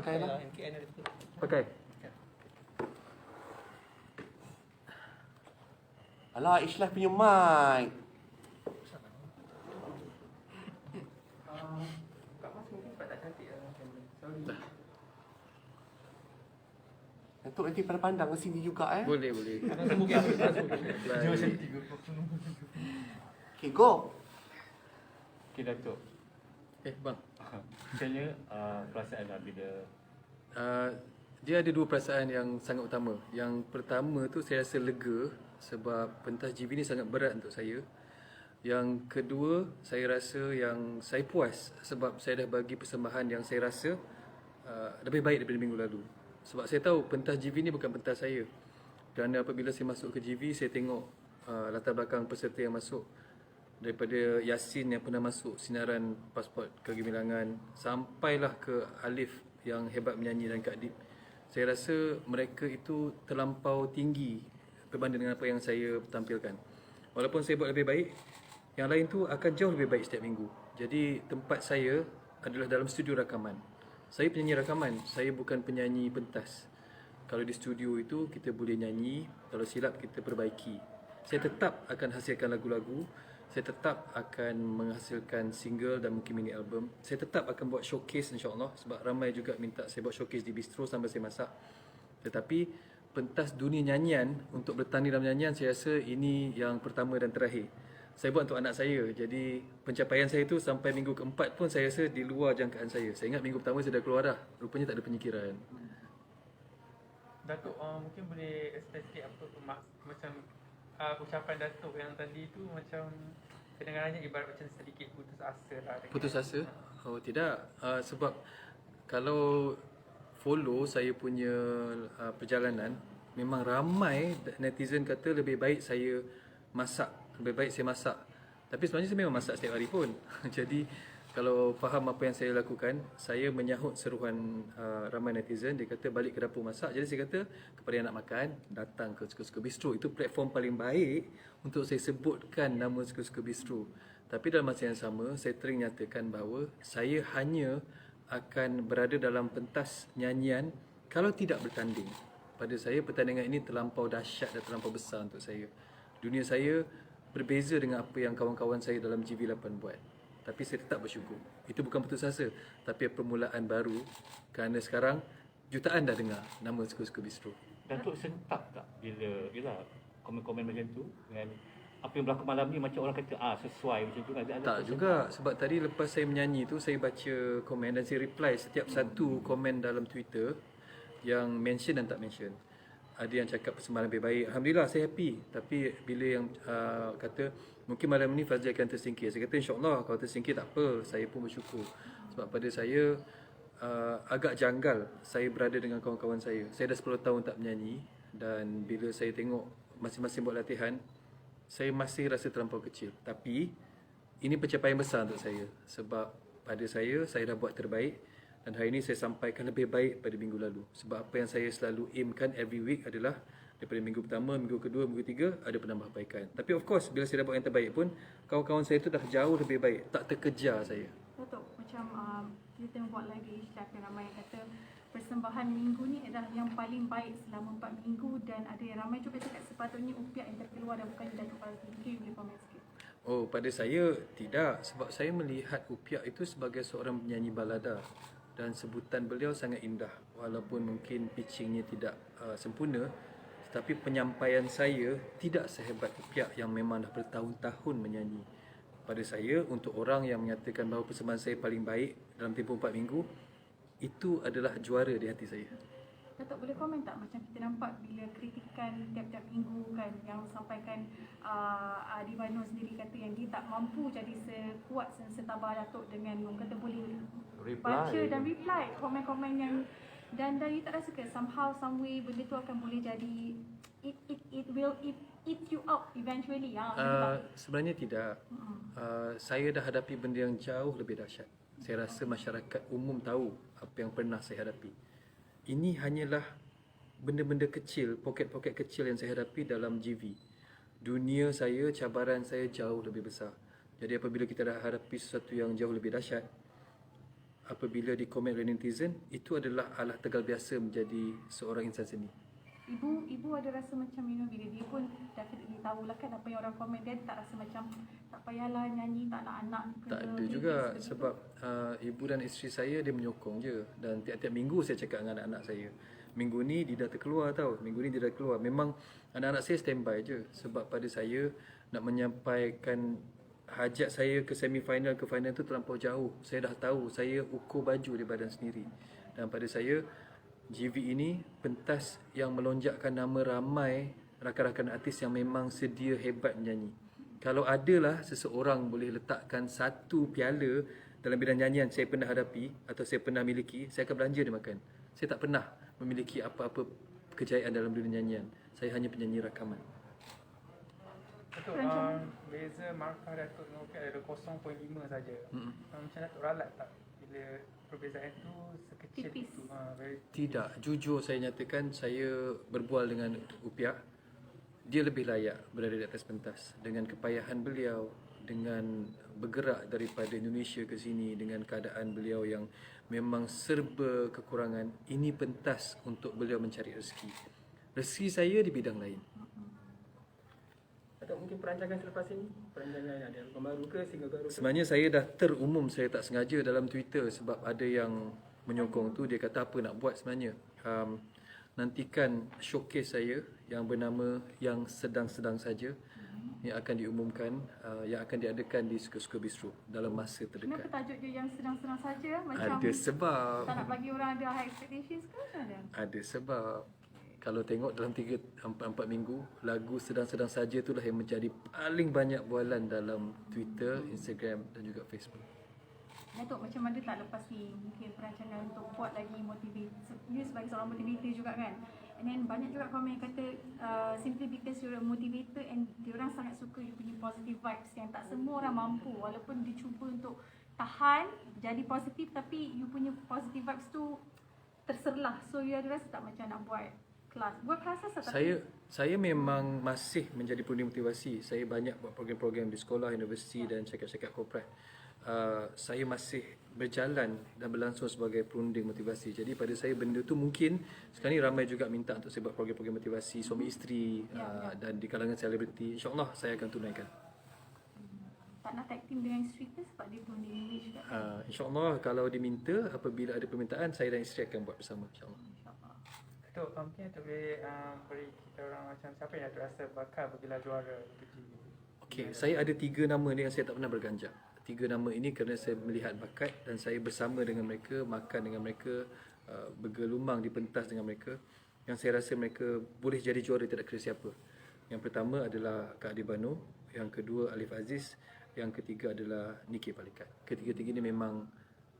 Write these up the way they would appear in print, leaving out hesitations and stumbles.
Pakai lah. NKN ada tu. Pakai. Alah, Islah punya mic. Kak Mas mungkin tak cantik lah kamera. Sorry. Datuk nanti pada pandang ke sini juga Boleh. Kadang semua kita Jom cantik. Okay, go. Okay, Datuk. Bang. Macam mana perasaan lah bila Dia ada dua perasaan yang sangat utama. Yang pertama tu saya rasa lega sebab pentas GV ni sangat berat untuk saya. Yang kedua, saya rasa yang saya puas sebab saya dah bagi persembahan yang saya rasa lebih baik daripada minggu lalu. Sebab saya tahu pentas GV ni bukan pentas saya. Kerana apabila saya masuk ke GV, saya tengok latar belakang peserta yang masuk. Daripada Yasin yang pernah masuk sinaran pasport kegemilangan sampailah ke Alif yang hebat menyanyi dan Kak Dip. Saya rasa mereka itu terlampau tinggi berbanding dengan apa yang saya tampilkan. Walaupun saya buat lebih baik, yang lain tu akan jauh lebih baik setiap minggu. Jadi tempat saya adalah dalam studio rakaman. Saya penyanyi rakaman, saya bukan penyanyi pentas. Kalau di studio itu kita boleh nyanyi, kalau silap kita perbaiki. Saya tetap akan hasilkan lagu-lagu, saya tetap akan menghasilkan single dan mungkin mini album. Saya tetap akan buat showcase insya-Allah sebab ramai juga minta saya buat showcase di bistro sambil saya masak. Tetapi pentas dunia nyanyian untuk bertanding dalam nyanyian saya rasa ini yang pertama dan terakhir. Saya buat untuk anak saya. Jadi pencapaian saya tu sampai minggu keempat pun saya rasa di luar jangkaan saya. Saya ingat minggu pertama saya dah keluar dah. Rupanya tak ada penyikiran. Datuk mungkin boleh explain sikit apa macam ucapan Datuk yang tadi tu macam kedengarannya ibarat macam sedikit putus asa lah. Putus asa? Oh tidak. Sebab kalau follow saya punya perjalanan, memang ramai netizen kata lebih baik saya masak, lebih baik saya masak. Tapi sebenarnya saya memang masak setiap hari pun. Jadi kalau faham apa yang saya lakukan, saya menyahut seruan ramai netizen. Dia kata balik ke dapur masak. Jadi saya kata kepada yang nak makan, datang ke Suka-Suka Bistro. Itu platform paling baik untuk saya sebutkan nama Suka-Suka Bistro. Tapi dalam masa yang sama, saya tering nyatakan bahawa saya hanya akan berada dalam pentas nyanyian kalau tidak bertanding. Pada saya pertandingan ini terlampau dahsyat dan terlampau besar untuk saya. Dunia saya berbeza dengan apa yang kawan-kawan saya dalam GV8 buat. Tapi saya tetap bersyukur. Itu bukan putus asa, tapi permulaan baru. Kerana sekarang jutaan dah dengar nama Suka-Suka Bistro. Datuk sentak tak bila yelah komen-komen macam tu dengan apa yang berlaku malam ni, macam orang kata sesuai macam tu? Tak juga, sebab tadi lepas saya menyanyi tu saya baca komen dan saya reply setiap satu komen dalam Twitter yang mention dan tak mention. Ada yang cakap persembahan lebih baik, alhamdulillah saya happy. Tapi bila yang kata mungkin malam ni Fazli akan tersingkir, saya kata insyaAllah kalau tersingkir tak apa, saya pun bersyukur. Sebab pada saya agak janggal saya berada dengan kawan-kawan saya. Saya dah 10 tahun tak menyanyi dan bila saya tengok masing-masing buat latihan, saya masih rasa terlampau kecil. Tapi ini pencapaian besar untuk saya. Sebab pada saya dah buat terbaik. Dan hari ini saya sampaikan lebih baik pada minggu lalu. Sebab apa yang saya selalu aimkan every week adalah daripada minggu pertama, minggu kedua, minggu ketiga ada penambahbaikan. Tapi of course bila saya dah buat yang terbaik pun, kawan-kawan saya tu dah jauh lebih baik. Tak terkejar saya. Datuk, macam kita tengok buat live di Isyak yang ramai yang kata persembahan minggu ni adalah yang paling baik selama 4 minggu. Dan ada yang ramai juga cakap sepatutnya Upiak yang terkeluar dan bukan Datuk Fazli. Mungkin boleh komen sikit. Oh, pada saya tidak. Sebab saya melihat Upiak itu sebagai seorang penyanyi balada. Dan sebutan beliau sangat indah. Walaupun mungkin pitchingnya tidak sempurna, tetapi penyampaian saya tidak sehebat Upiak yang memang dah bertahun-tahun menyanyi. Pada saya, untuk orang yang menyatakan bahawa persembahan saya paling baik dalam tempoh 4 minggu, itu adalah juara di hati saya. Datuk boleh komen tak macam kita nampak bila kritikan tiap-tiap minggu kan yang sampaikan Adi Bano sendiri kata yang dia tak mampu jadi sekuat setabah Datuk dengan orang kata boleh baca dan reply komen-komen yang dan dia tak rasa ke somehow some way benda tu akan boleh jadi it will eat you up eventually sebenarnya tidak. Saya dah hadapi benda yang jauh lebih dahsyat. Saya rasa masyarakat umum tahu apa yang pernah saya hadapi. Ini hanyalah benda-benda kecil, poket-poket kecil yang saya hadapi dalam GV. Dunia saya, cabaran saya jauh lebih besar. Jadi apabila kita dah hadapi sesuatu yang jauh lebih dahsyat, apabila dikomen oleh netizen, itu adalah alah tegal biasa menjadi seorang insan seni. Ibu ada rasa macam bila dia pun definitely tahulah kan apa yang orang komen, dia tak rasa macam tak payahlah nyanyi, tak nak anak ke Tak ada baby juga seperti tu. sebab ibu dan isteri saya dia menyokong je, dan tiap-tiap minggu saya cakap dengan anak-anak saya, minggu ni dia dah terkeluar tau, minggu ni dia dah keluar. Memang anak-anak saya standby je sebab pada saya nak menyampaikan hajat saya ke semi-final, ke final tu terlampau jauh. Saya dah tahu, saya ukur baju di badan sendiri. Dan pada saya GV ini pentas yang melonjakkan nama ramai rakan-rakan artis yang memang sedia hebat menyanyi. Kalau adalah seseorang boleh letakkan satu piala dalam bidang nyanyian saya pernah hadapi atau saya pernah miliki, saya akan belanja dia makan. Saya tak pernah memiliki apa-apa kejayaan dalam dunia nyanyian. Saya hanya penyanyi rakaman. Datuk, beza markah Datuk dengan Upiak ada 0.5 saja. Macam Datuk ralat tak bila perbezaan tu sekecil Tipis. itu? Very Tidak, jujur saya nyatakan, saya berbual dengan Upiak. Dia lebih layak berada di atas pentas dengan kepayahan beliau, dengan bergerak daripada Indonesia ke sini, dengan keadaan beliau yang memang serba kekurangan. Ini pentas untuk beliau mencari rezeki. Rezeki saya di bidang lain. Datuk, mungkin perancangan selepas ini, perancangan ada album baru ke, single baru ke? Sebenarnya saya dah terumum, saya tak sengaja dalam Twitter sebab ada yang menyokong tu, dia kata apa nak buat sebenarnya. Nantikan showcase saya yang bernama Yang Sedang-Sedang Saja yang akan diumumkan, yang akan diadakan di Suka-Suka Bistro dalam masa Kenapa terdekat. tajuk dia yang sedang-sedang saja? Macam Ada sebab. tak nak bagi orang ada high expectations ke macam mana? Ada sebab. Kalau tengok dalam 3-4 minggu, lagu Sedang-Sedang Saja itulah yang menjadi paling banyak bualan dalam Twitter, Instagram dan juga Facebook. Datuk, macam mana tak lepas ni mungkin perancangan untuk buat lagi motivate, you sebagai seorang motivator juga kan, and then banyak juga komen yang kata simply because you're a motivator and diorang sangat suka you punya positive vibes yang tak semua orang mampu, walaupun dia cuba untuk tahan jadi positif tapi you punya positive vibes tu terserlah, so you ada rasa tak macam nak buat kelas tapi Saya memang masih menjadi penulis motivasi. Saya banyak buat program-program di sekolah, universiti dan cakap-cakap korporat. Saya masih berjalan dan berlangsung sebagai perunding motivasi. Jadi pada saya benda tu mungkin sekarang ni ramai juga minta untuk saya buat program-program motivasi suami isteri dan di kalangan selebriti. InsyaAllah saya akan tunaikan. tak nak tag team dengan isteri ke sebab dia belum di-engage juga kan? InsyaAllah kalau diminta, apabila ada permintaan, saya dan isteri akan buat bersama, insyaAllah. Datuk, mungkin Datuk boleh beri kita orang macam siapa yang Datuk rasa bakal bergelar juara untuk GV? Okey, saya ada 3 nama ni yang saya tak pernah berganjak. 3 nama ini kerana saya melihat bakat dan saya bersama dengan mereka, makan dengan mereka, bergelumang di pentas dengan mereka, yang saya rasa mereka boleh jadi juara tidak kira siapa. Yang pertama adalah Kak Adi Bano, yang kedua Alif Aziz, yang ketiga adalah Niki Palikat. Ketiga-tiga ini memang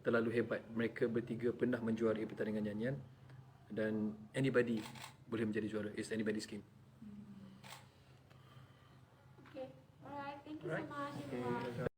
terlalu hebat. Mereka bertiga pernah menjuarai pertandingan nyanyian dan anybody boleh menjadi juara. It's anybody's game. Okay, alright. Thank you so much, everyone.